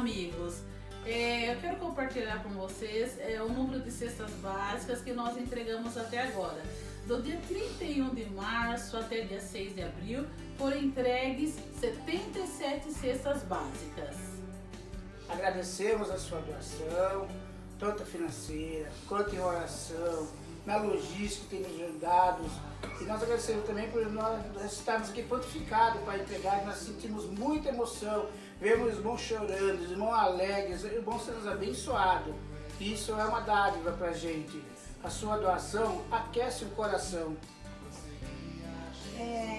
amigos. Eu quero compartilhar com vocês o número de cestas básicas que nós entregamos até agora. Do dia 31 de março até dia 6 de abril, foram entregues 77 cestas básicas. Agradecemos a sua doação, tanto financeira quanto em oração, na logística que tem nos ajudado. E nós agradecemos também por nós estarmos aqui pontificados para entregar. Nós sentimos muita emoção, vemos os irmãos chorando, os irmãos alegres, os irmãos sendo abençoados. Isso é uma dádiva para a gente. A sua doação aquece o coração.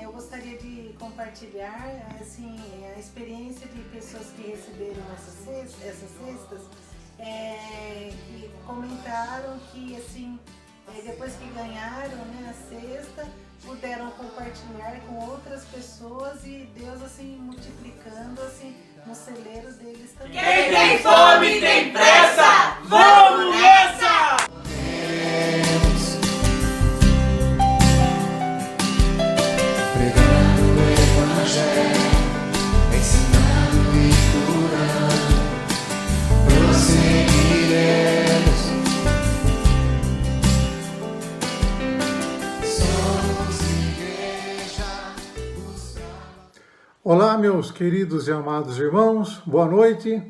Eu gostaria de compartilhar assim, a experiência de pessoas que receberam essas cestas, que comentaram que assim, depois que ganharam, né, a cesta, puderam compartilhar com outras pessoas e Deus assim multiplicando assim no celeiro deles também. Quem tem fome tem pressa, vamos nessa! Pregando o Evangelho, ensinando e curando, prosseguiremos. Somos igreja. Olá, meus queridos e amados irmãos, boa noite.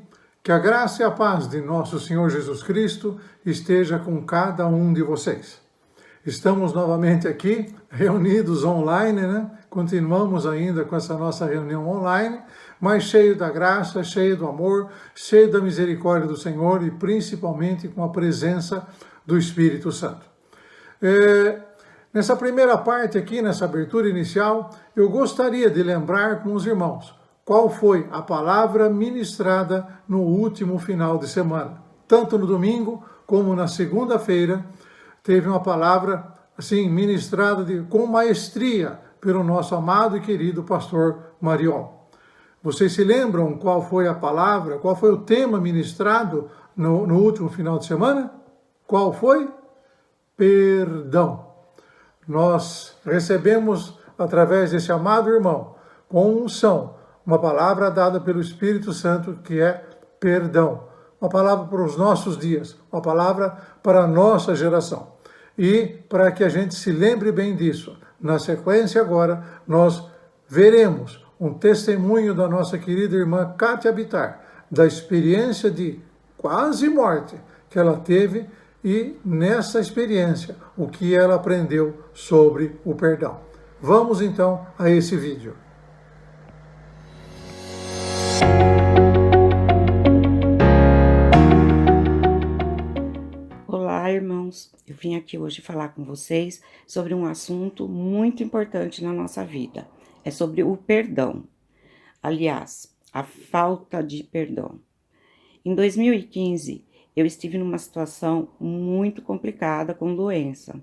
Que a graça e a paz de nosso Senhor Jesus Cristo esteja com cada um de vocês. Estamos novamente aqui, reunidos online, né? Continuamos ainda com essa nossa reunião online, mas cheio da graça, cheio do amor, cheio da misericórdia do Senhor e principalmente com a presença do Espírito Santo. Nessa primeira parte aqui, nessa abertura inicial, eu gostaria de lembrar com os irmãos qual foi a palavra ministrada no último final de semana. Tanto no domingo como na segunda-feira, teve uma palavra assim ministrada com maestria pelo nosso amado e querido pastor Marion. Vocês se lembram qual foi a palavra, qual foi o tema ministrado no último final de semana? Qual foi? Perdão. Nós recebemos, através desse amado irmão, com unção, uma palavra dada pelo Espírito Santo que é perdão. Uma palavra para os nossos dias, uma palavra para a nossa geração. E para que a gente se lembre bem disso, na sequência agora, nós veremos um testemunho da nossa querida irmã Kátia Bittar, da experiência de quase morte que ela teve e nessa experiência, o que ela aprendeu sobre o perdão. Vamos então a esse vídeo. Olá, irmãos. Eu vim aqui hoje falar com vocês sobre um assunto muito importante na nossa vida. É sobre o perdão. Aliás, a falta de perdão. Em 2015, eu estive numa situação muito complicada com doença.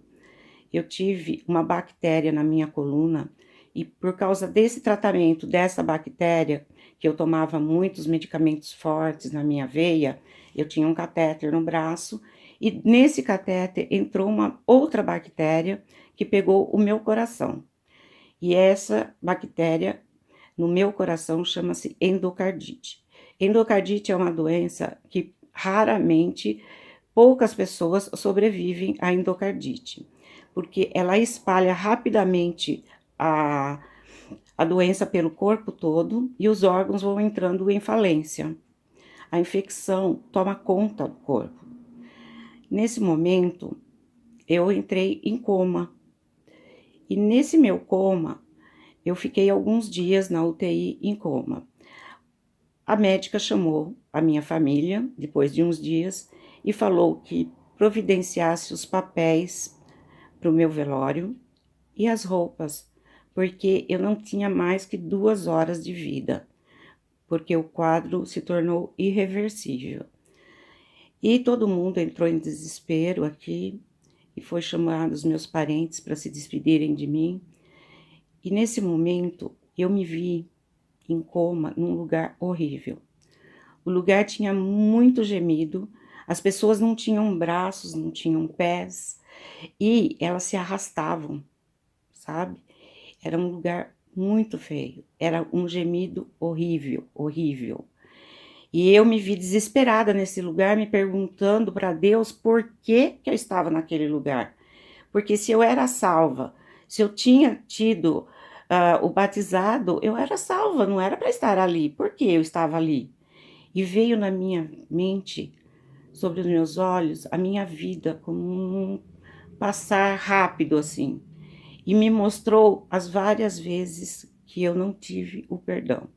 Eu tive uma bactéria na minha coluna e por causa desse tratamento dessa bactéria, que eu tomava muitos medicamentos fortes na minha veia, eu tinha um catéter no braço e nesse catéter entrou uma outra bactéria que pegou o meu coração. E essa bactéria no meu coração chama-se endocardite. Endocardite é uma doença que raramente, poucas pessoas sobrevivem à endocardite, porque ela espalha rapidamente a doença pelo corpo todo e os órgãos vão entrando em falência. A infecção toma conta do corpo. Nesse momento, eu entrei em coma. E nesse meu coma, eu fiquei alguns dias na UTI em coma. A médica chamou a minha família, depois de uns dias, e falou que providenciasse os papéis para o meu velório e as roupas, porque eu não tinha mais que 2 horas de vida, porque o quadro se tornou irreversível. E todo mundo entrou em desespero aqui e foi chamado os meus parentes para se despedirem de mim. E nesse momento eu me vi em coma num lugar horrível. O lugar tinha muito gemido, as pessoas não tinham braços, não tinham pés e elas se arrastavam, sabe? Era um lugar muito feio, era um gemido horrível, horrível. E eu me vi desesperada nesse lugar, me perguntando para Deus por que eu estava naquele lugar. Porque se eu era salva, se eu tinha tido o batizado, eu era salva, não era para estar ali. Por que eu estava ali? E veio na minha mente, sobre os meus olhos, a minha vida como um passar rápido assim. E me mostrou as várias vezes que eu não tive o perdão.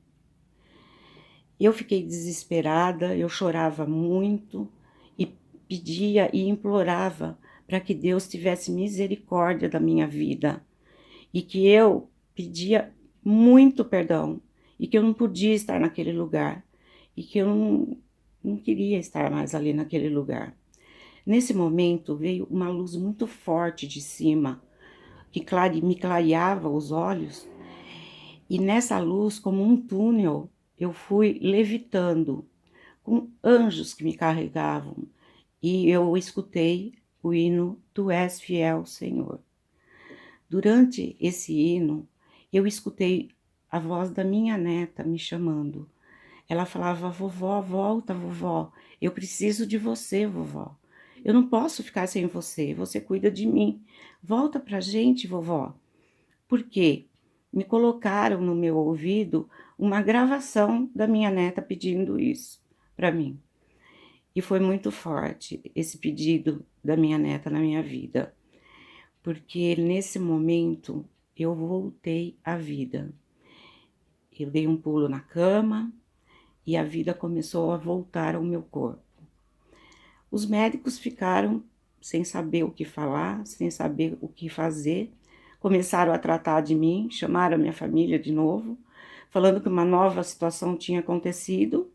Eu fiquei desesperada, eu chorava muito e pedia e implorava para que Deus tivesse misericórdia da minha vida e que eu pedia muito perdão e que eu não podia estar naquele lugar e que eu não queria estar mais ali naquele lugar. Nesse momento veio uma luz muito forte de cima que me clareava os olhos e nessa luz, como um túnel, eu fui levitando com anjos que me carregavam e eu escutei o hino Tu és fiel, Senhor. Durante esse hino, eu escutei a voz da minha neta me chamando. Ela falava, vovó, volta, vovó, eu preciso de você, vovó. Eu não posso ficar sem você, você cuida de mim. Volta pra gente, vovó. Por quê? Me colocaram no meu ouvido uma gravação da minha neta pedindo isso para mim. E foi muito forte esse pedido da minha neta na minha vida, porque nesse momento eu voltei à vida. Eu dei um pulo na cama e a vida começou a voltar ao meu corpo. Os médicos ficaram sem saber o que falar, sem saber o que fazer, começaram a tratar de mim, chamaram a minha família de novo, falando que uma nova situação tinha acontecido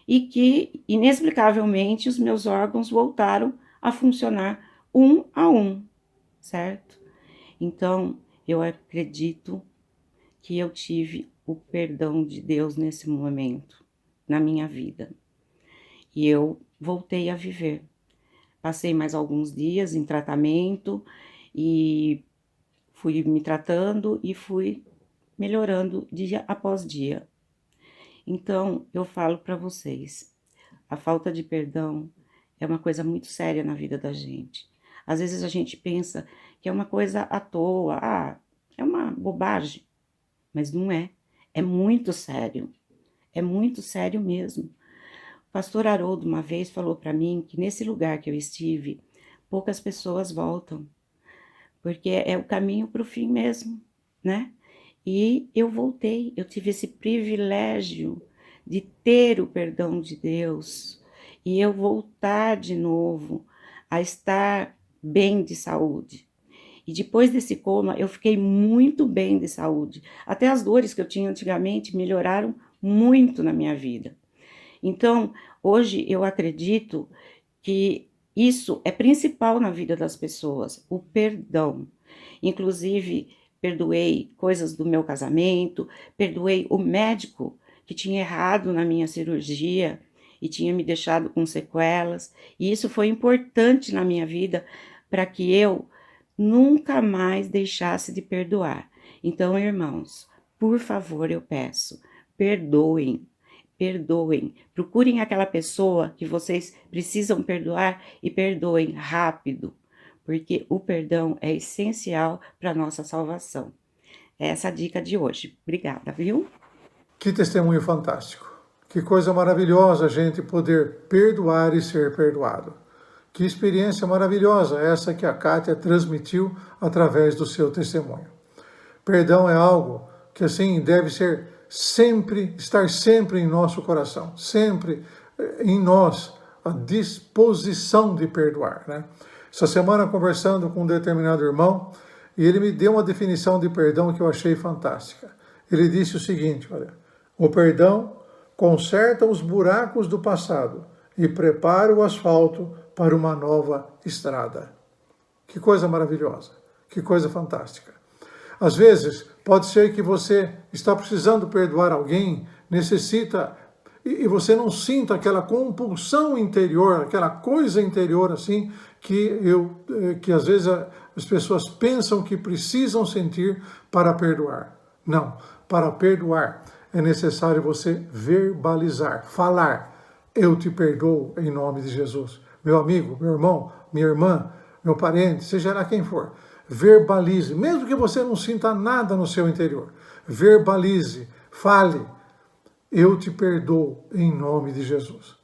e que, inexplicavelmente, os meus órgãos voltaram a funcionar um a um, certo? Então, eu acredito que eu tive o perdão de Deus nesse momento, na minha vida. E eu voltei a viver. Passei mais alguns dias em tratamento e fui me tratando e fui melhorando dia após dia. Então, eu falo para vocês, a falta de perdão é uma coisa muito séria na vida da gente. Às vezes a gente pensa que é uma coisa à toa, é uma bobagem, mas não é. É muito sério mesmo. O pastor Haroldo uma vez falou para mim que nesse lugar que eu estive, poucas pessoas voltam, porque é o caminho para o fim mesmo, né? E eu voltei, eu tive esse privilégio de ter o perdão de Deus e eu voltar de novo a estar bem de saúde. E depois desse coma, eu fiquei muito bem de saúde. Até as dores que eu tinha antigamente melhoraram muito na minha vida. Então, hoje eu acredito que isso é principal na vida das pessoas, o perdão. Inclusive, perdoei coisas do meu casamento, perdoei o médico que tinha errado na minha cirurgia e tinha me deixado com sequelas. E isso foi importante na minha vida para que eu nunca mais deixasse de perdoar. Então, irmãos, por favor, eu peço, perdoem. Procurem aquela pessoa que vocês precisam perdoar e perdoem rápido, porque o perdão é essencial para a nossa salvação. É essa a dica de hoje. Obrigada, viu? Que testemunho fantástico. Que coisa maravilhosa a gente poder perdoar e ser perdoado. Que experiência maravilhosa essa que a Kátia transmitiu através do seu testemunho. Perdão é algo que assim deve ser estar sempre em nosso coração, sempre em nós a disposição de perdoar, né? Essa semana conversando com um determinado irmão e ele me deu uma definição de perdão que eu achei fantástica. Ele disse o seguinte, olha, o perdão conserta os buracos do passado e prepara o asfalto para uma nova estrada. Que coisa maravilhosa, que coisa fantástica. Às vezes, pode ser que você está precisando perdoar alguém, necessita, e você não sinta aquela compulsão interior, aquela coisa interior assim, que às vezes as pessoas pensam que precisam sentir para perdoar. Não, para perdoar é necessário você verbalizar, falar. eu te perdoo em nome de Jesus. Meu amigo, meu irmão, minha irmã, meu parente, seja lá quem for, verbalize, mesmo que você não sinta nada no seu interior, verbalize, fale, eu te perdoo em nome de Jesus.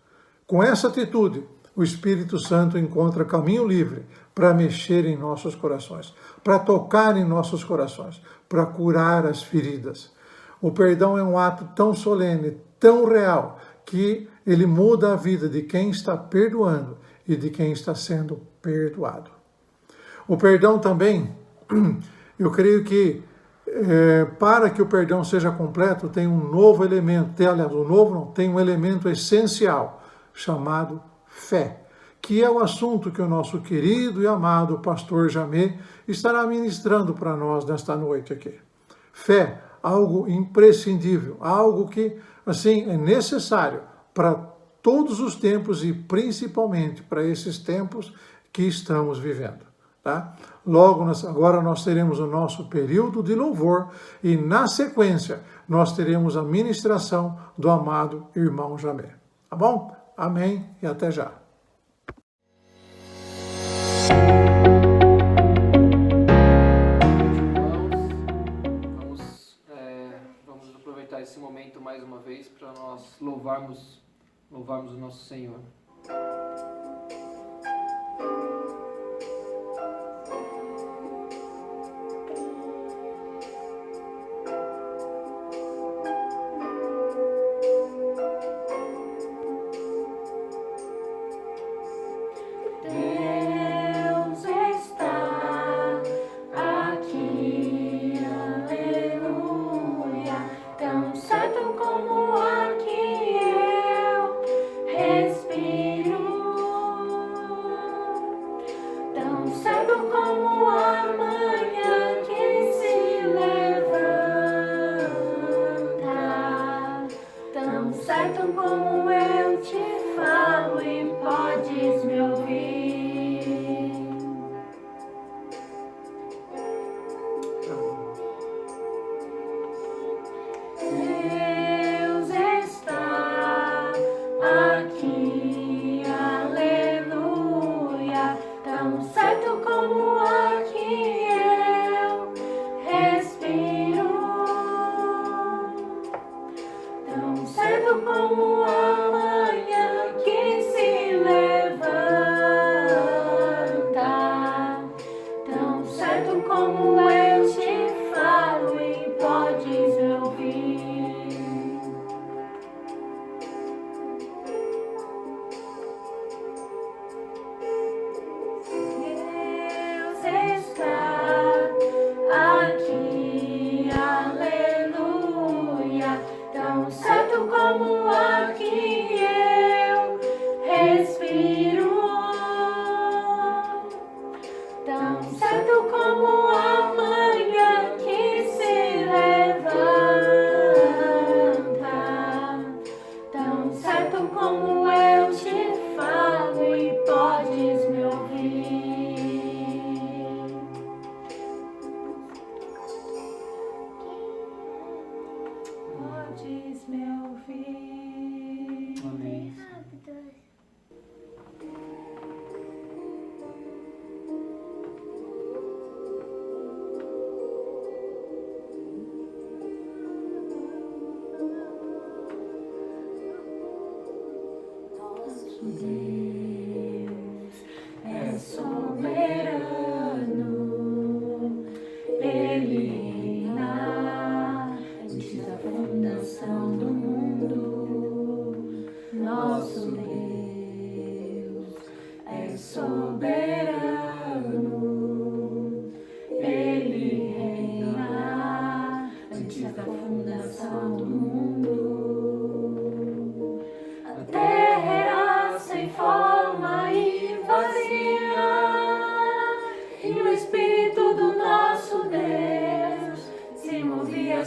Com essa atitude, o Espírito Santo encontra caminho livre para mexer em nossos corações, para tocar em nossos corações, para curar as feridas. O perdão é um ato tão solene, tão real, que ele muda a vida de quem está perdoando e de quem está sendo perdoado. O perdão também, eu creio que para que o perdão seja completo, tem um novo elemento, aliás, o novo não, tem um elemento essencial, chamado fé, que é o assunto que o nosso querido e amado pastor Jamê estará ministrando para nós nesta noite aqui. Fé, algo imprescindível, algo que, assim, é necessário para todos os tempos e principalmente para esses tempos que estamos vivendo. Tá? Logo, agora nós teremos o nosso período de louvor e, na sequência, nós teremos a ministração do amado irmão Jamê. Tá bom? Amém e até já. Vamos aproveitar esse momento mais uma vez para nós louvarmos o nosso Senhor.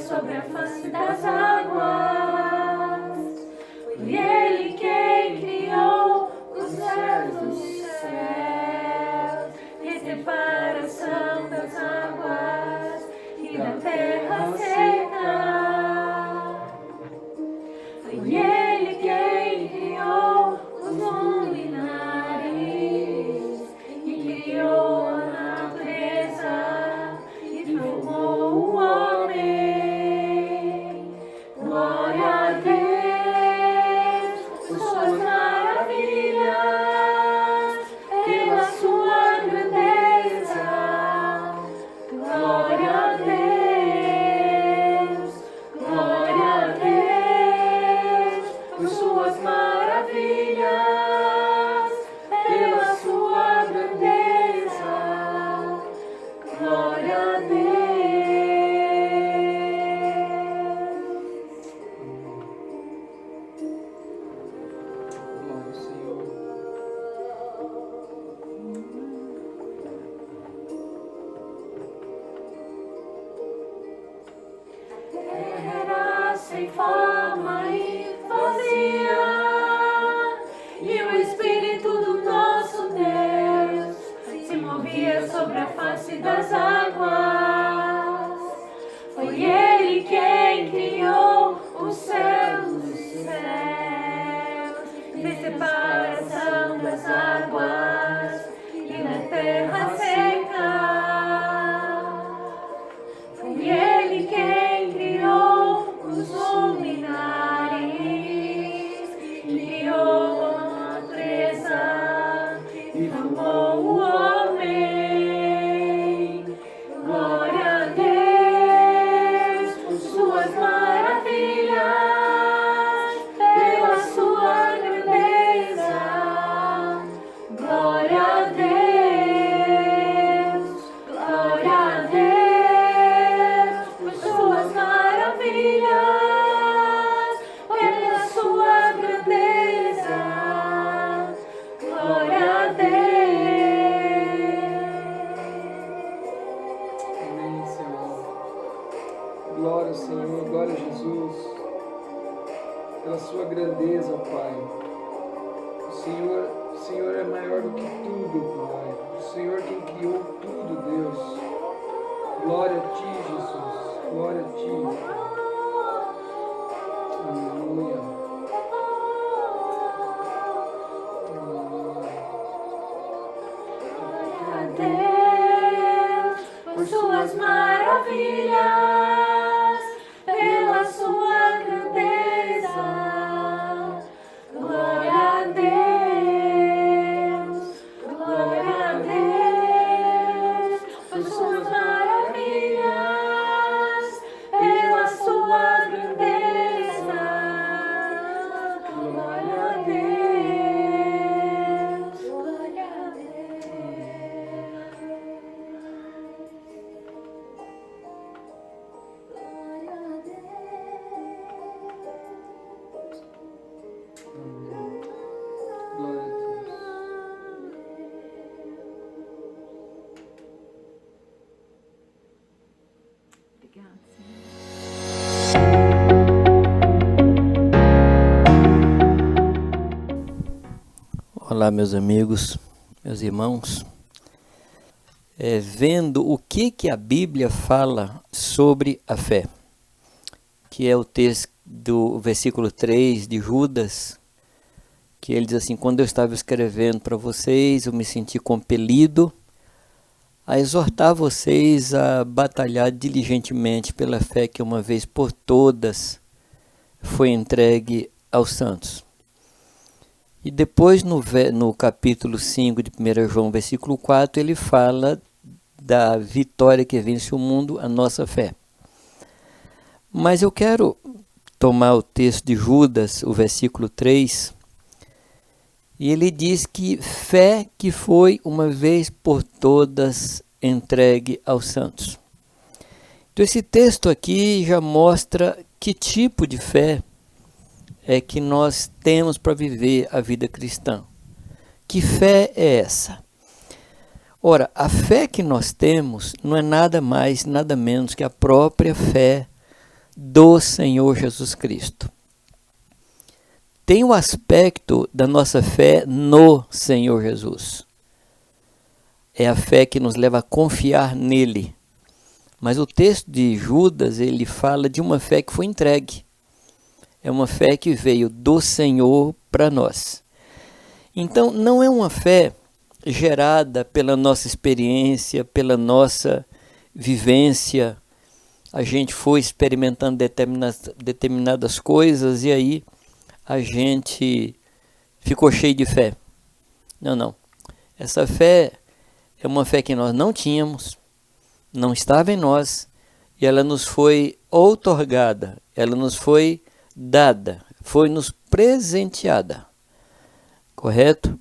Sobre a face das águas, foi Ele quem criou os céus dos céus, e separação das águas e da terra seca. Foi Ele quem criou maravilhas, pela sua grandeza. Glória a Deus. Glória ao Senhor. Era sem forma e vazia, e o Espírito do nosso Deus se movia sobre a face das águas. Foi Ele quem criou os céus dos céus, fez separação das águas e na terra seca. Foi Ele quem criou os luminares, criou a natureza e formou o homem. Glória a Deus por suas maravilhas, pela sua grandeza. Glória a Deus, glória a Deus por suas maravilhas, pela sua grandeza. Glória a Deus. Amém, Senhor. Glória ao Senhor, glória a Jesus. Pela sua grandeza, Pai. O Senhor é maior do que tudo, Pai. O Senhor é quem criou tudo, Deus. Glória a Ti, Jesus. Glória a Ti. Aleluia. Glória a Deus por suas maravilhas, pela sua grandeza. Glória a Deus, glória a Deus por suas maravilhas, pela sua grandeza. Glória a Deus, glória a Deus. Glória a Glória a Deus. Obrigada, Olá, meus amigos, meus irmãos. Vendo o que a Bíblia fala sobre a fé, que é o texto do versículo 3 de Judas, que ele diz assim: quando eu estava escrevendo para vocês, eu me senti compelido a exortar vocês a batalhar diligentemente pela fé que uma vez por todas foi entregue aos santos. E depois no capítulo 5 de 1 João, versículo 4, ele fala da vitória que vence o mundo, a nossa fé. Mas eu quero tomar o texto de Judas, o versículo 3, e ele diz que fé que foi uma vez por todas entregue aos santos. Então esse texto aqui já mostra que tipo de fé é que nós temos para viver a vida cristã. Que fé é essa? Ora, a fé que nós temos não é nada mais, nada menos que a própria fé do Senhor Jesus Cristo. Tem o aspecto da nossa fé no Senhor Jesus. É a fé que nos leva a confiar nele. Mas o texto de Judas, ele fala de uma fé que foi entregue. É uma fé que veio do Senhor para nós. Então, não é uma fé gerada pela nossa experiência, pela nossa vivência. A gente foi experimentando determinadas coisas e aí a gente ficou cheio de fé. Não. Essa fé é uma fé que nós não tínhamos, não estava em nós, e ela nos foi outorgada, ela nos foi dada, foi nos presenteada. Correto?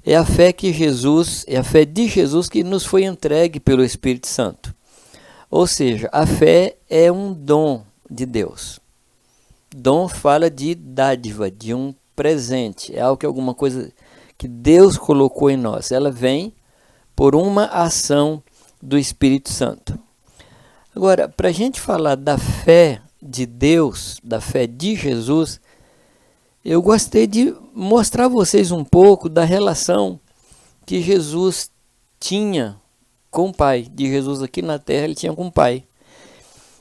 É a fé que Jesus, é a fé de Jesus que nos foi entregue pelo Espírito Santo. Ou seja, a fé é um dom de Deus. Dom fala de dádiva, de um presente. É algo que alguma coisa que Deus colocou em nós. Ela vem por uma ação do Espírito Santo. Agora, para a gente falar da fé de Deus, da fé de Jesus, eu gostei de mostrar a vocês um pouco da relação que Jesus tinha com o Pai. De Jesus aqui na terra, ele tinha com o Pai.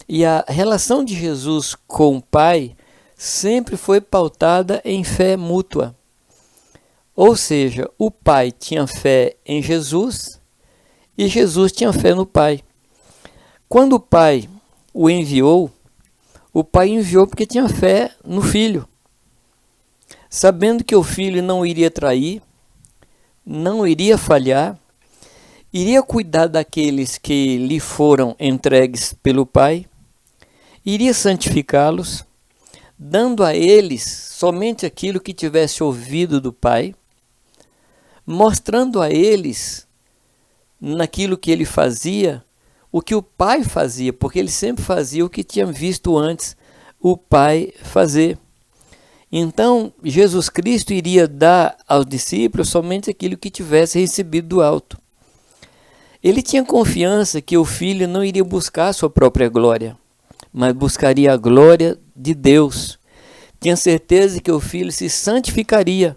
E a relação de Jesus com o Pai sempre foi pautada em fé mútua. Ou seja, o Pai tinha fé em Jesus e Jesus tinha fé no Pai. Quando o Pai o enviou porque tinha fé no Filho. Sabendo que o Filho não iria trair, não iria falhar, iria cuidar daqueles que lhe foram entregues pelo Pai, iria santificá-los, dando a eles somente aquilo que tivesse ouvido do Pai, mostrando a eles, naquilo que ele fazia, o que o Pai fazia, porque ele sempre fazia o que tinha visto antes o Pai fazer. Então, Jesus Cristo iria dar aos discípulos somente aquilo que tivesse recebido do alto. Ele tinha confiança que o Filho não iria buscar a sua própria glória, mas buscaria a glória de Deus. Tinha certeza que o Filho se santificaria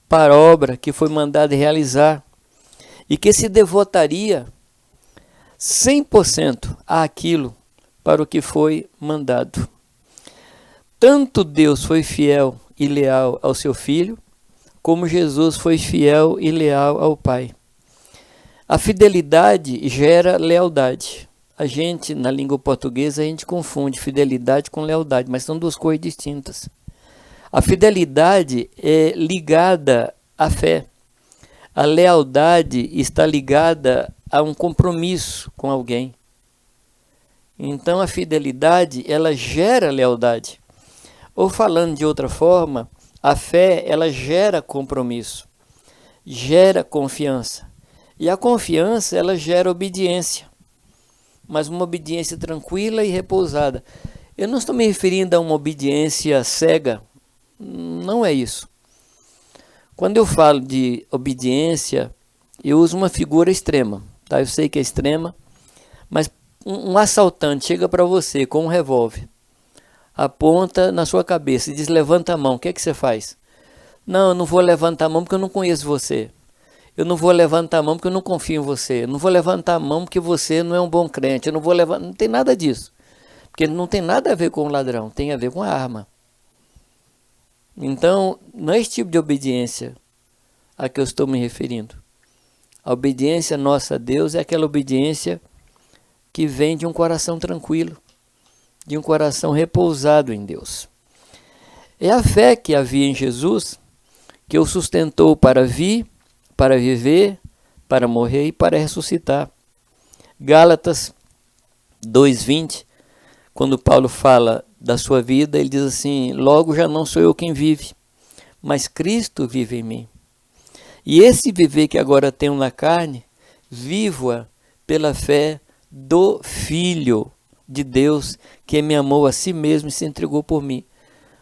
para a obra que foi mandado realizar e que se devotaria 100% àquilo para o que foi mandado. Tanto Deus foi fiel e leal ao seu Filho, como Jesus foi fiel e leal ao Pai. A fidelidade gera lealdade. A gente, na língua portuguesa, a gente confunde fidelidade com lealdade, mas são duas coisas distintas. A fidelidade é ligada à fé. A lealdade está ligada a um compromisso com alguém. Então a fidelidade, ela gera lealdade. Ou falando de outra forma, a fé, ela gera compromisso, gera confiança. E a confiança, ela gera obediência, mas uma obediência tranquila e repousada. Eu não estou me referindo a uma obediência cega, não é isso. Quando eu falo de obediência, eu uso uma figura extrema, tá? Eu sei que é extrema, mas um assaltante chega para você com um revólver, aponta na sua cabeça e diz: levanta a mão, o que é que você faz? Não, eu não vou levantar a mão porque eu não conheço você. Eu não vou levantar a mão porque eu não confio em você. Eu não vou levantar a mão porque você não é um bom crente. Eu não vou levantar, não tem nada disso. Porque não tem nada a ver com o ladrão, tem a ver com a arma. Então, não é esse tipo de obediência a que eu estou me referindo. A obediência nossa a Deus é aquela obediência que vem de um coração tranquilo, de um coração repousado em Deus. É a fé que havia em Jesus que o sustentou para vir, para viver, para morrer e para ressuscitar. Gálatas 2:20, quando Paulo fala da sua vida, ele diz assim: logo já não sou eu quem vive, mas Cristo vive em mim. E esse viver que agora tenho na carne, vivo-a pela fé do Filho de Deus, que me amou a si mesmo e se entregou por mim.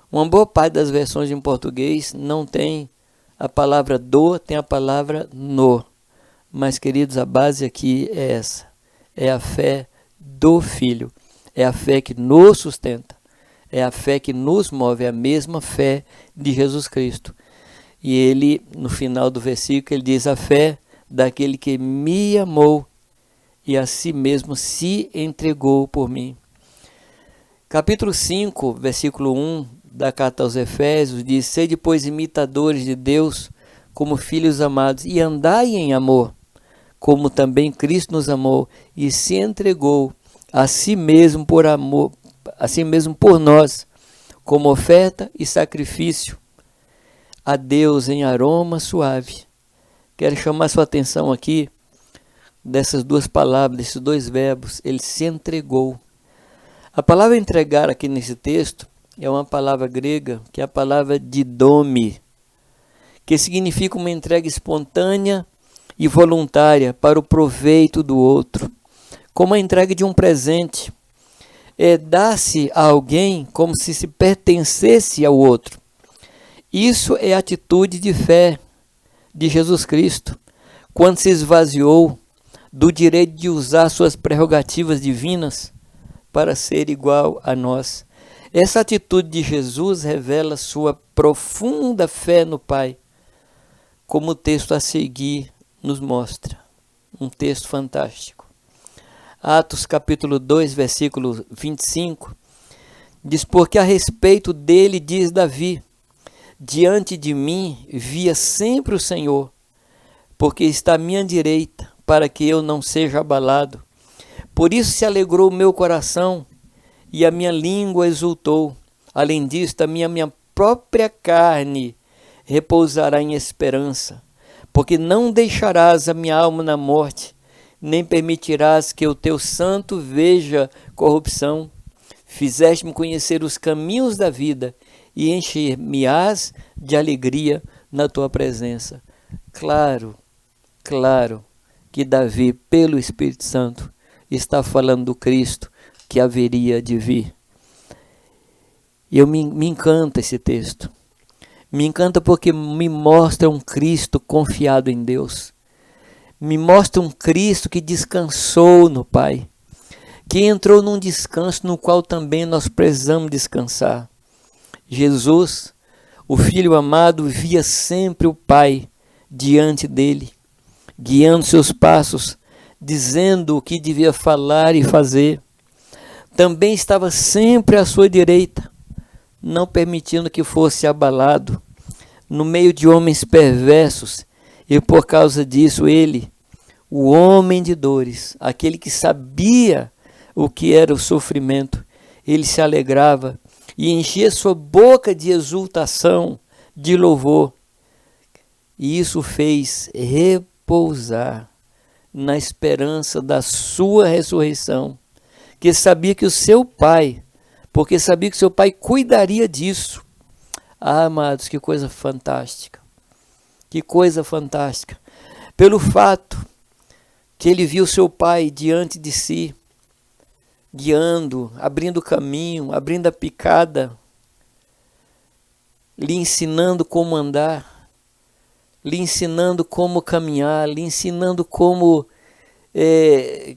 Uma boa parte das versões em português não tem a palavra do, tem a palavra no. Mas, queridos, a base aqui é essa. É a fé do Filho. É a fé que nos sustenta. É a fé que nos move. É a mesma fé de Jesus Cristo. E ele, no final do versículo, ele diz: a fé daquele que me amou e a si mesmo se entregou por mim. Capítulo 5, versículo 1 da carta aos Efésios diz: sede, pois, imitadores de Deus como filhos amados, e andai em amor, como também Cristo nos amou e se entregou a si mesmo por amor, a si mesmo por nós, como oferta e sacrifício a Deus em aroma suave. Quero chamar sua atenção aqui dessas duas palavras, desses dois verbos. Ele se entregou. A palavra entregar aqui nesse texto é uma palavra grega, que é a palavra didome, que significa uma entrega espontânea e voluntária para o proveito do outro, como a entrega de um presente. É dar-se a alguém como se pertencesse ao outro. Isso é a atitude de fé de Jesus Cristo, quando se esvaziou do direito de usar suas prerrogativas divinas para ser igual a nós. Essa atitude de Jesus revela sua profunda fé no Pai, como o texto a seguir nos mostra. Um texto fantástico. Atos capítulo 2, versículo 25, diz: porque a respeito dele diz Davi, diante de mim via sempre o Senhor, porque está à minha direita, para que eu não seja abalado. Por isso se alegrou o meu coração, e a minha língua exultou. Além disso, também a minha própria carne repousará em esperança, porque não deixarás a minha alma na morte, nem permitirás que o teu santo veja corrupção. Fizeste-me conhecer os caminhos da vida, e encher-me-ás de alegria na tua presença. Claro que Davi, pelo Espírito Santo, está falando do Cristo que haveria de vir. E me encanta esse texto. Me encanta porque me mostra um Cristo confiado em Deus. Me mostra um Cristo que descansou no Pai, que entrou num descanso no qual também nós precisamos descansar. Jesus, o Filho amado, via sempre o Pai diante dele, guiando seus passos, dizendo o que devia falar e fazer. Também estava sempre à sua direita, não permitindo que fosse abalado no meio de homens perversos, e por causa disso ele, o homem de dores, aquele que sabia o que era o sofrimento, ele se alegrava e enchia sua boca de exultação, de louvor. E isso fez repousar na esperança da sua ressurreição, que sabia que o seu Pai, porque sabia que o seu Pai cuidaria disso. Ah, amados, que coisa fantástica, que coisa fantástica. Pelo fato que ele viu seu Pai diante de si, guiando, abrindo caminho, abrindo a picada, lhe ensinando como andar, lhe ensinando como caminhar, lhe ensinando como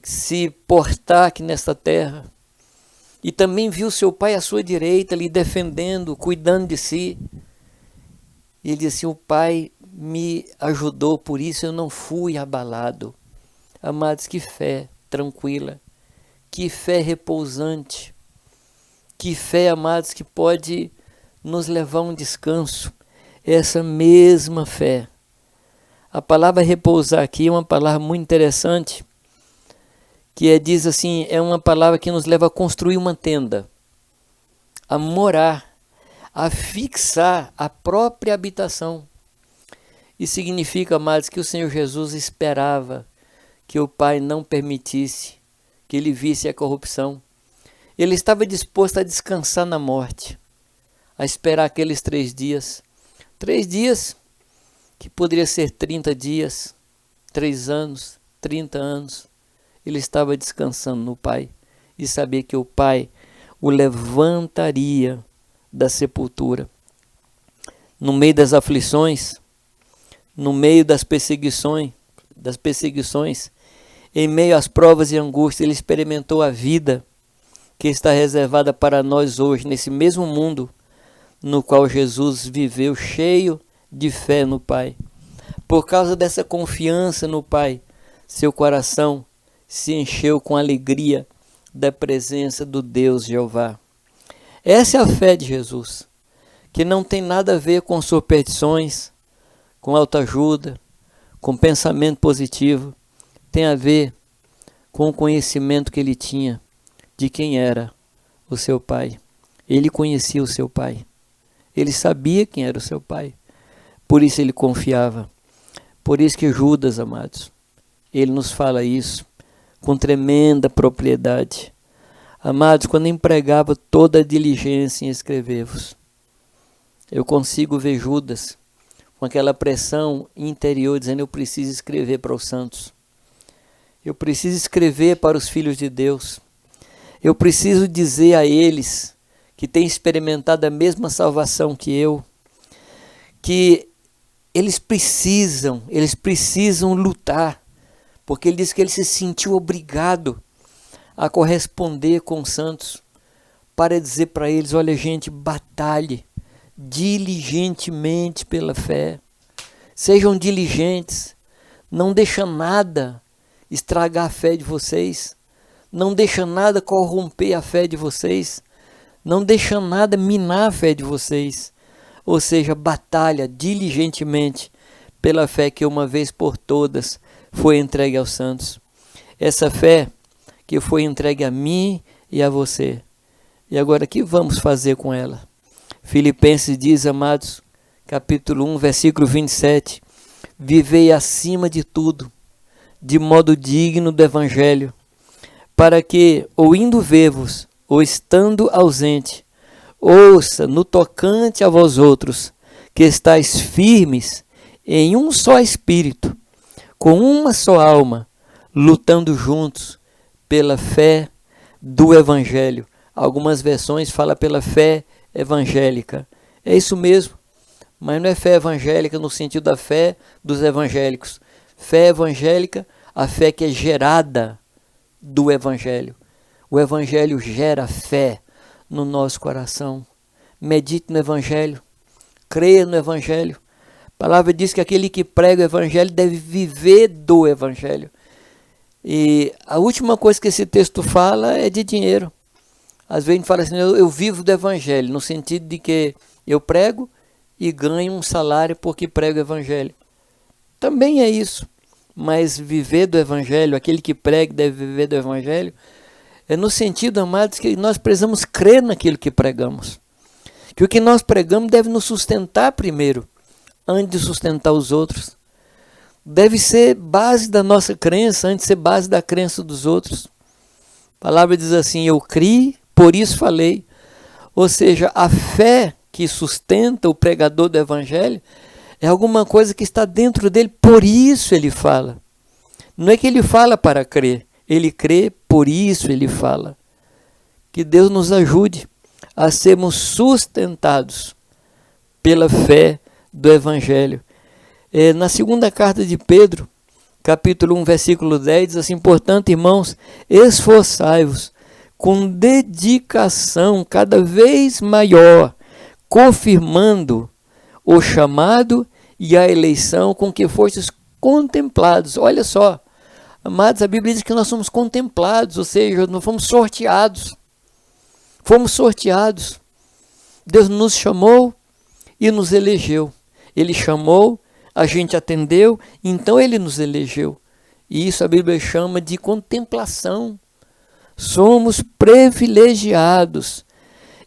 se portar aqui nesta terra. E também viu seu Pai à sua direita, lhe defendendo, cuidando de si. E ele disse: o Pai me ajudou, por isso eu não fui abalado. Amados, que fé tranquila, que fé repousante, que fé, amados, que pode nos levar a um descanso. Essa mesma fé. A palavra repousar aqui é uma palavra muito interessante, que diz assim, é uma palavra que nos leva a construir uma tenda, a morar, a fixar a própria habitação. Isso significa, amados, que o Senhor Jesus esperava que o Pai não permitisse que ele visse a corrupção. Ele estava disposto a descansar na morte, a esperar aqueles 3 dias. 3 dias que poderia ser 30 dias, 3 anos, 30 anos. Ele estava descansando no Pai e sabia que o Pai o levantaria da sepultura. No meio das aflições, no meio das perseguições, em meio às provas e angústias, ele experimentou a vida que está reservada para nós hoje, nesse mesmo mundo no qual Jesus viveu, cheio de fé no Pai. Por causa dessa confiança no Pai, seu coração se encheu com alegria da presença do Deus Jeová. Essa é a fé de Jesus, que não tem nada a ver com superstições, com autoajuda, com pensamento positivo. Tem a ver com o conhecimento que ele tinha de quem era o seu Pai. Ele conhecia o seu Pai. Ele sabia quem era o seu Pai. Por isso ele confiava. Por isso que Judas, amados, ele nos fala isso com tremenda propriedade. Amados, quando empregava toda a diligência em escrever-vos, eu consigo ver Judas com aquela pressão interior, dizendo: eu preciso escrever para os santos. Eu preciso escrever para os filhos de Deus. Eu preciso dizer a eles que têm experimentado a mesma salvação que eu, que eles precisam lutar, porque ele diz que ele se sentiu obrigado a corresponder com os santos, para dizer para eles: olha, gente, batalhe diligentemente pela fé, sejam diligentes, não deixa nada estragar a fé de vocês, não deixa nada corromper a fé de vocês, não deixa nada minar a fé de vocês. Ou seja, batalha diligentemente pela fé que uma vez por todas foi entregue aos santos. Essa fé que foi entregue a mim e a você. E agora, o que vamos fazer com ela? Filipenses diz, amados, capítulo 1, versículo 27, vivei acima de tudo, de modo digno do Evangelho, para que, ou indo ver-vos, ou estando ausente, ouça no tocante a vós outros, que estáis firmes em um só espírito, com uma só alma, lutando juntos pela fé do Evangelho. Algumas versões falam pela fé evangélica. É isso mesmo, mas não é fé evangélica no sentido da fé dos evangélicos. Fé evangélica, a fé que é gerada do Evangelho. O Evangelho gera fé no nosso coração. Medite no Evangelho, creia no Evangelho. A palavra diz que aquele que prega o Evangelho deve viver do Evangelho. E a última coisa que esse texto fala é de dinheiro. Às vezes a gente fala assim: eu vivo do Evangelho, no sentido de que eu prego e ganho um salário porque prego o Evangelho. Também é isso, mas viver do Evangelho, aquele que prega deve viver do Evangelho, é no sentido, amados, que nós precisamos crer naquilo que pregamos. Que o que nós pregamos deve nos sustentar primeiro, antes de sustentar os outros. Deve ser base da nossa crença, antes de ser base da crença dos outros. A palavra diz assim: eu criei, por isso falei. Ou seja, a fé que sustenta o pregador do Evangelho é alguma coisa que está dentro dele, por isso ele fala. Não é que ele fala para crer, ele crê, por isso ele fala. Que Deus nos ajude a sermos sustentados pela fé do Evangelho. Na segunda carta de Pedro, capítulo 1, versículo 10, diz assim: portanto, irmãos, esforçai-vos com dedicação cada vez maior, confirmando o chamado e a eleição com que fostes contemplados. Olha só, amados, a Bíblia diz que nós somos contemplados, ou seja, nós fomos sorteados. Fomos sorteados. Deus nos chamou e nos elegeu. Ele chamou, a gente atendeu, então Ele nos elegeu. E isso a Bíblia chama de contemplação. Somos privilegiados.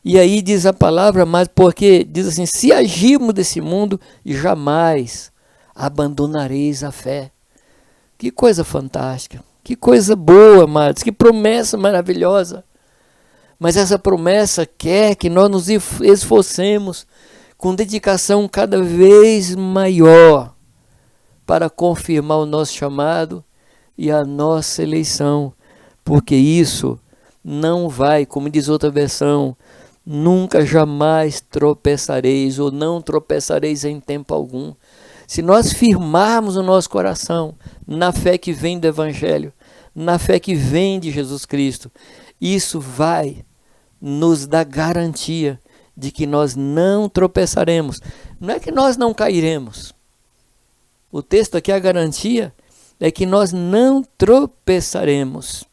E aí diz a palavra, mas porque diz assim: se agirmos desse mundo, jamais abandonareis a fé. Que coisa fantástica, que coisa boa, amados, que promessa maravilhosa. Mas essa promessa quer que nós nos esforcemos com dedicação cada vez maior para confirmar o nosso chamado e a nossa eleição, porque isso não vai, como diz outra versão, nunca jamais tropeçareis ou não tropeçareis em tempo algum. Se nós firmarmos o nosso coração na fé que vem do Evangelho, na fé que vem de Jesus Cristo, isso vai nos dar garantia de que nós não tropeçaremos. Não é que nós não cairemos. O texto aqui, a garantia é que nós não tropeçaremos.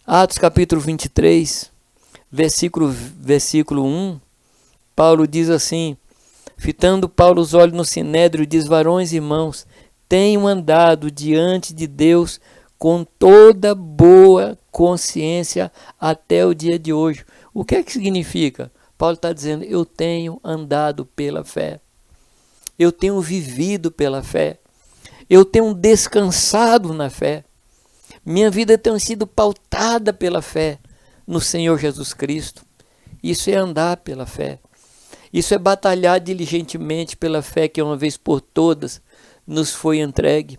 Atos capítulo 23, versículo 1, Paulo diz assim: fitando Paulo os olhos no sinédrio, diz: varões e irmãos, tenham andado diante de Deus com toda boa consciência até o dia de hoje. O que é que significa? Paulo está dizendo: eu tenho andado pela fé, eu tenho vivido pela fé, eu tenho descansado na fé, minha vida tem sido pautada pela fé, no Senhor Jesus Cristo. Isso é andar pela fé. Isso é batalhar diligentemente pela fé que uma vez por todas nos foi entregue.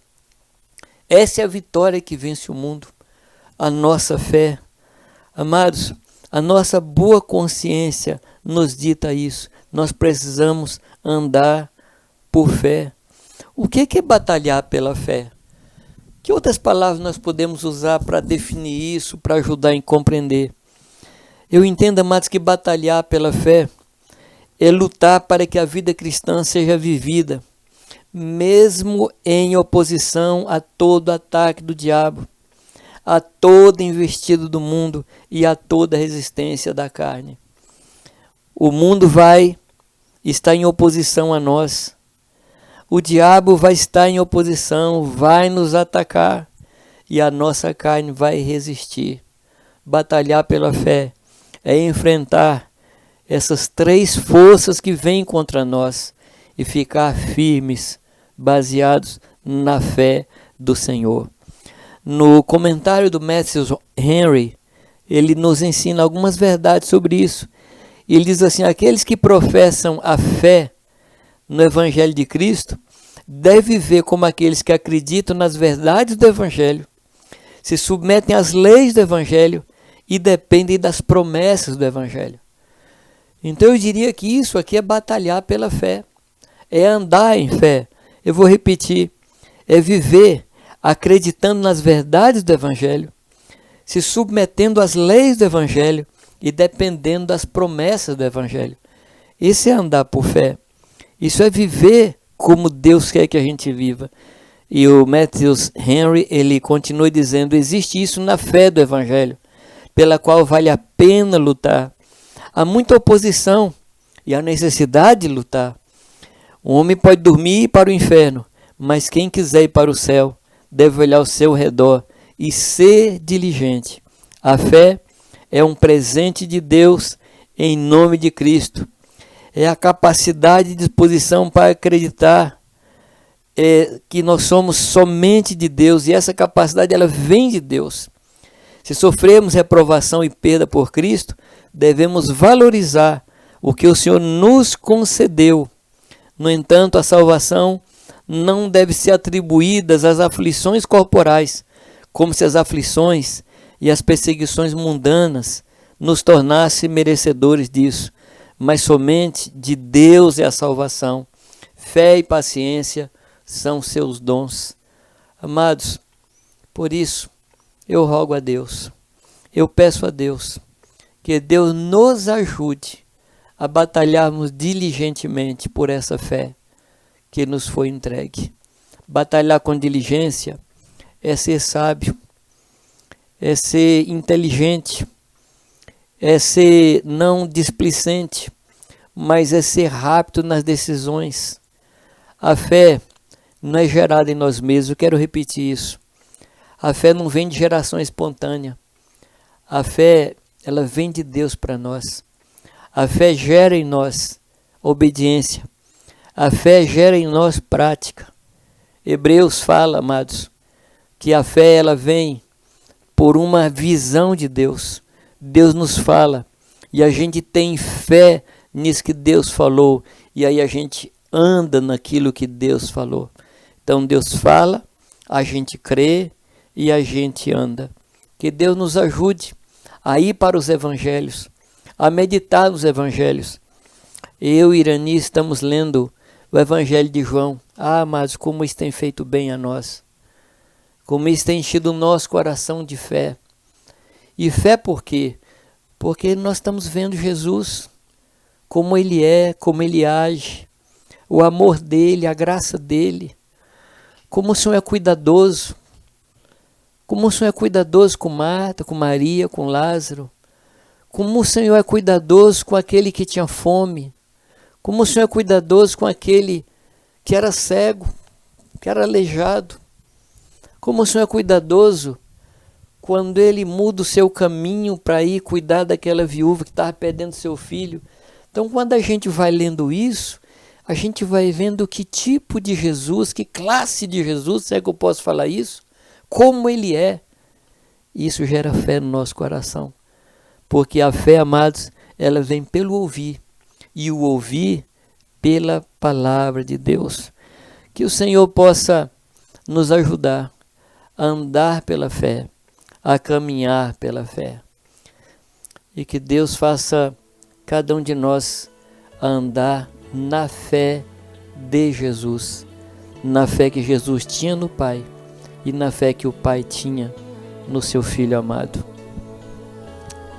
Essa é a vitória que vence o mundo. A nossa fé. Amados, a nossa boa consciência nos dita isso. Nós precisamos andar por fé. O que é batalhar pela fé? Que outras palavras nós podemos usar para definir isso, para ajudar em compreender? Eu entendo, amados, que batalhar pela fé é lutar para que a vida cristã seja vivida, mesmo em oposição a todo ataque do diabo, a toda investida do mundo e a toda resistência da carne. O mundo vai estar em oposição a nós. O diabo vai estar em oposição, vai nos atacar e a nossa carne vai resistir. Batalhar pela fé é enfrentar essas três forças que vêm contra nós e ficar firmes, baseados na fé do Senhor. No comentário do Matthew Henry, ele nos ensina algumas verdades sobre isso. Ele diz assim: aqueles que professam a fé no Evangelho de Cristo devem viver como aqueles que acreditam nas verdades do Evangelho, se submetem às leis do Evangelho e dependem das promessas do Evangelho. Então eu diria que isso aqui é batalhar pela fé, é andar em fé. Eu vou repetir, é viver acreditando nas verdades do Evangelho, se submetendo às leis do Evangelho e dependendo das promessas do Evangelho. Isso é andar por fé. Isso é viver como Deus quer que a gente viva. E o Matthew Henry, ele continua dizendo: existe isso na fé do Evangelho, pela qual vale a pena lutar. Há muita oposição e a necessidade de lutar. O homem pode dormir e ir para o inferno, mas quem quiser ir para o céu deve olhar ao seu redor e ser diligente. A fé é um presente de Deus em nome de Cristo. É a capacidade e disposição para acreditar que nós somos somente de Deus, e essa capacidade ela vem de Deus. Se sofremos reprovação e perda por Cristo, devemos valorizar o que o Senhor nos concedeu. No entanto, a salvação não deve ser atribuída às aflições corporais, como se as aflições e as perseguições mundanas nos tornassem merecedores disso, mas somente de Deus é a salvação. Fé e paciência são seus dons. Amados, por isso eu rogo a Deus, eu peço a Deus, que Deus nos ajude a batalharmos diligentemente por essa fé que nos foi entregue. Batalhar com diligência é ser sábio, é ser inteligente, é ser não displicente, mas é ser rápido nas decisões. A fé não é gerada em nós mesmos, eu quero repetir isso. A fé não vem de geração espontânea. A fé, ela vem de Deus para nós. A fé gera em nós obediência. A fé gera em nós prática. Hebreus fala, amados, que a fé ela vem por uma visão de Deus. Deus nos fala e a gente tem fé nisso que Deus falou, e aí a gente anda naquilo que Deus falou. Então Deus fala, a gente crê e a gente anda. Que Deus nos ajude a ir para os evangelhos, a meditar nos evangelhos. Eu e Irani estamos lendo o evangelho de João. Mas como isso tem feito bem a nós. Como isso tem enchido o nosso coração de fé. E fé por quê? Porque nós estamos vendo Jesus, como Ele é, como Ele age, o amor dEle, a graça dEle, como o Senhor é cuidadoso, como o Senhor é cuidadoso com Marta, com Maria, com Lázaro, como o Senhor é cuidadoso com aquele que tinha fome, como o Senhor é cuidadoso com aquele que era cego, que era aleijado, como o Senhor é cuidadoso quando Ele muda o seu caminho para ir cuidar daquela viúva que estava perdendo seu filho. Então, quando a gente vai lendo isso, a gente vai vendo que tipo de Jesus, que classe de Jesus, se é que eu posso falar isso, como Ele é. Isso gera fé no nosso coração. Porque a fé, amados, ela vem pelo ouvir, e o ouvir pela palavra de Deus. Que o Senhor possa nos ajudar a andar pela fé, a caminhar pela fé. E que Deus faça cada um de nós andar na fé de Jesus, na fé que Jesus tinha no Pai e na fé que o Pai tinha no seu Filho amado.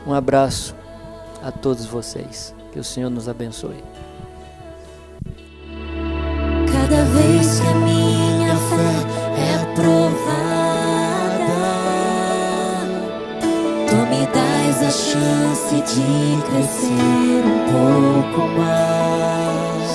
Um abraço a todos vocês. Que o Senhor nos abençoe. Cada vez que a minha fé é provada, tu me dás a chance de crescer um pouco mais.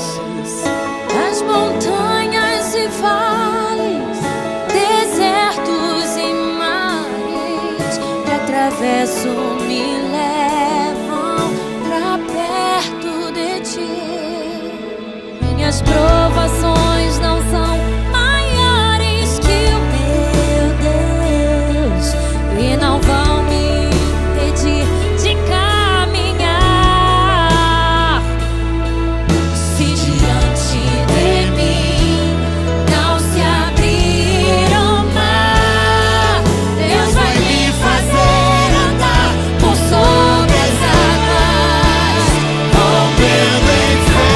As montanhas e vales, desertos e mares que atravesso me levam pra perto de ti. Minhas provações não são maiores que o meu Deus e não vão me impedir de caminhar. Se diante de mim não se abrir o mar, Deus vai me fazer andar por sobre as águas, rompendo em fé.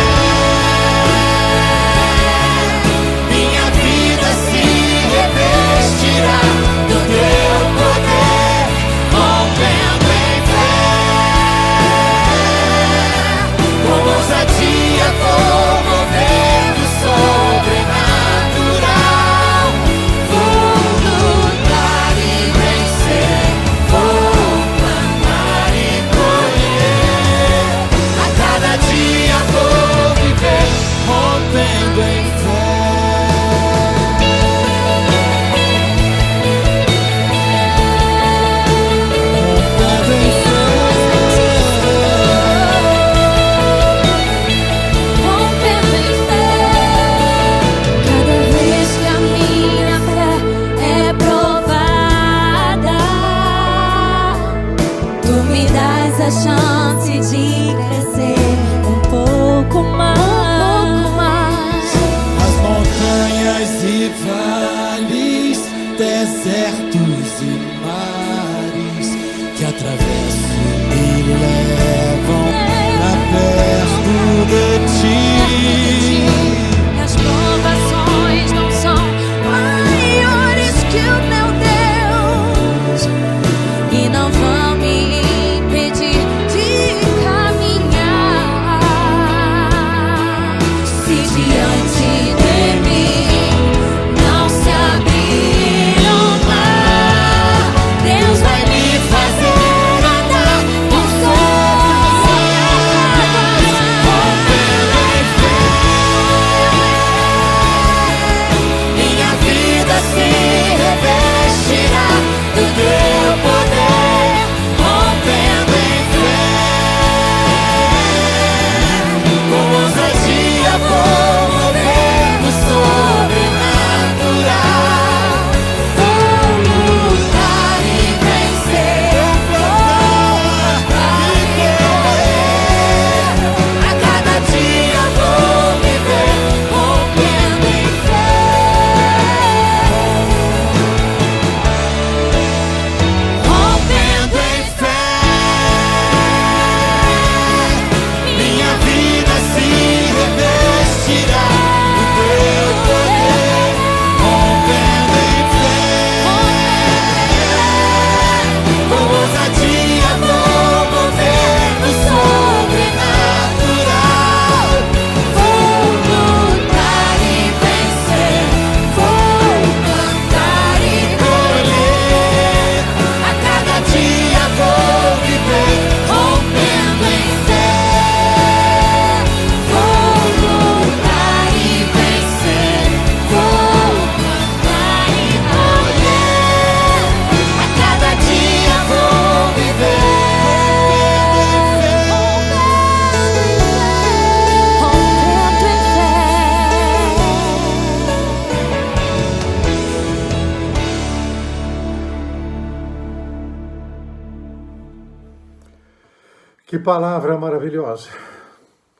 Que palavra maravilhosa.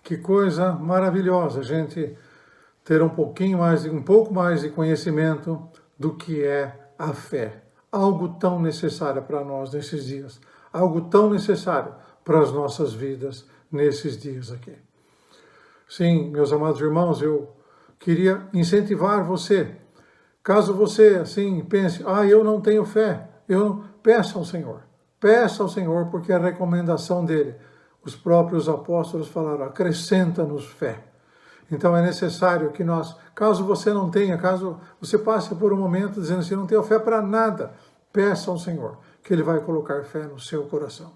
Que coisa maravilhosa a gente ter um pouco mais de conhecimento do que é a fé. Algo tão necessário para nós nesses dias. Algo tão necessário para as nossas vidas nesses dias aqui. Sim, meus amados irmãos, eu queria incentivar você. Caso você, assim, pense, eu não tenho fé, peça ao Senhor. Peça ao Senhor, porque a recomendação dele, os próprios apóstolos falaram, acrescenta-nos fé. Então é necessário que nós, caso você não tenha, caso você passe por um momento dizendo assim, não tenho fé para nada, peça ao Senhor, que Ele vai colocar fé no seu coração.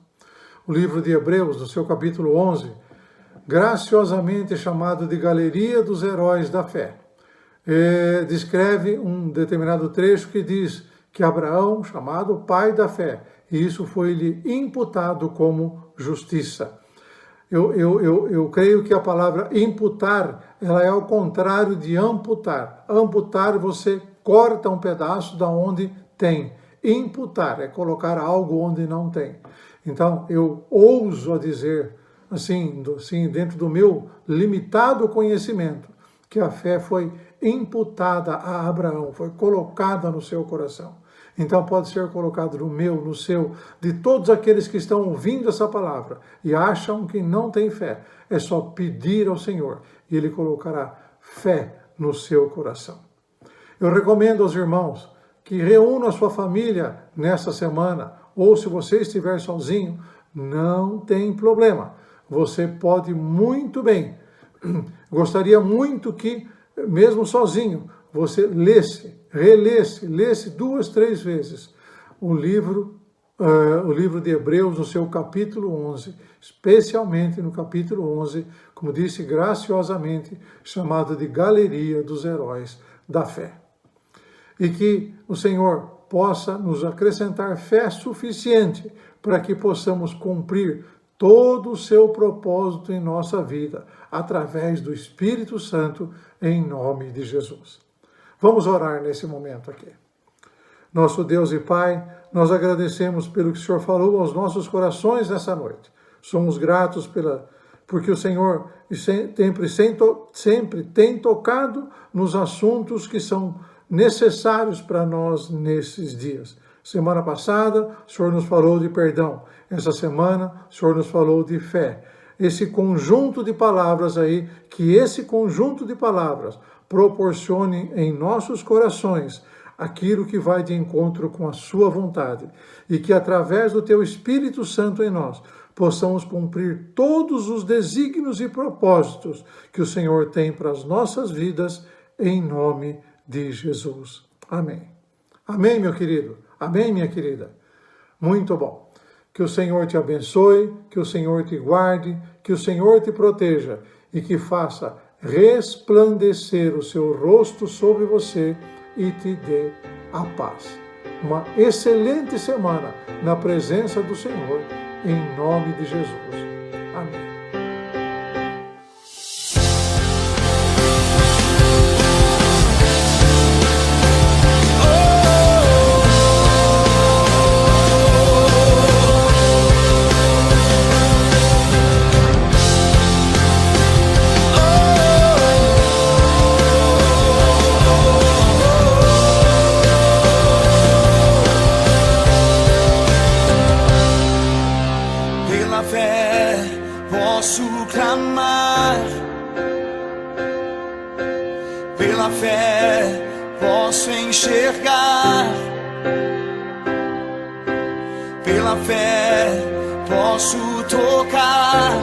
O livro de Hebreus, no seu capítulo 11, graciosamente chamado de Galeria dos Heróis da Fé, descreve um determinado trecho que diz que Abraão, chamado pai da fé, e isso foi-lhe imputado como justiça. Eu creio que a palavra imputar, ela é ao contrário de amputar. Amputar, você corta um pedaço da onde tem. Imputar é colocar algo onde não tem. Então, eu ouso a dizer, assim, dentro do meu limitado conhecimento, que a fé foi imputada a Abraão, foi colocada no seu coração. Então pode ser colocado no meu, no seu, de todos aqueles que estão ouvindo essa palavra e acham que não tem fé. É só pedir ao Senhor e Ele colocará fé no seu coração. Eu recomendo aos irmãos que reúnam a sua família nessa semana, ou se você estiver sozinho, não tem problema. Você pode muito bem. Gostaria muito que, mesmo sozinho, você relesse 2, 3 vezes o livro de Hebreus no seu capítulo 11, especialmente no capítulo 11, como disse graciosamente, chamado de Galeria dos Heróis da Fé. E que o Senhor possa nos acrescentar fé suficiente para que possamos cumprir todo o seu propósito em nossa vida, através do Espírito Santo, em nome de Jesus. Vamos orar nesse momento aqui. Nosso Deus e Pai, nós agradecemos pelo que o Senhor falou aos nossos corações nessa noite. Somos gratos porque o Senhor sempre tem tocado nos assuntos que são necessários para nós nesses dias. Semana passada, o Senhor nos falou de perdão. Essa semana, o Senhor nos falou de fé. Esse conjunto de palavras aí, que esse conjunto de palavras proporcione em nossos corações aquilo que vai de encontro com a sua vontade e que através do teu Espírito Santo em nós possamos cumprir todos os desígnios e propósitos que o Senhor tem para as nossas vidas em nome de Jesus. Amém. Amém, meu querido. Amém, minha querida. Muito bom. Que o Senhor te abençoe, que o Senhor te guarde, que o Senhor te proteja e que faça resplandecer o seu rosto sobre você e te dê a paz. Uma excelente semana na presença do Senhor, em nome de Jesus. Amém. Posso clamar, pela fé posso enxergar, pela fé posso tocar.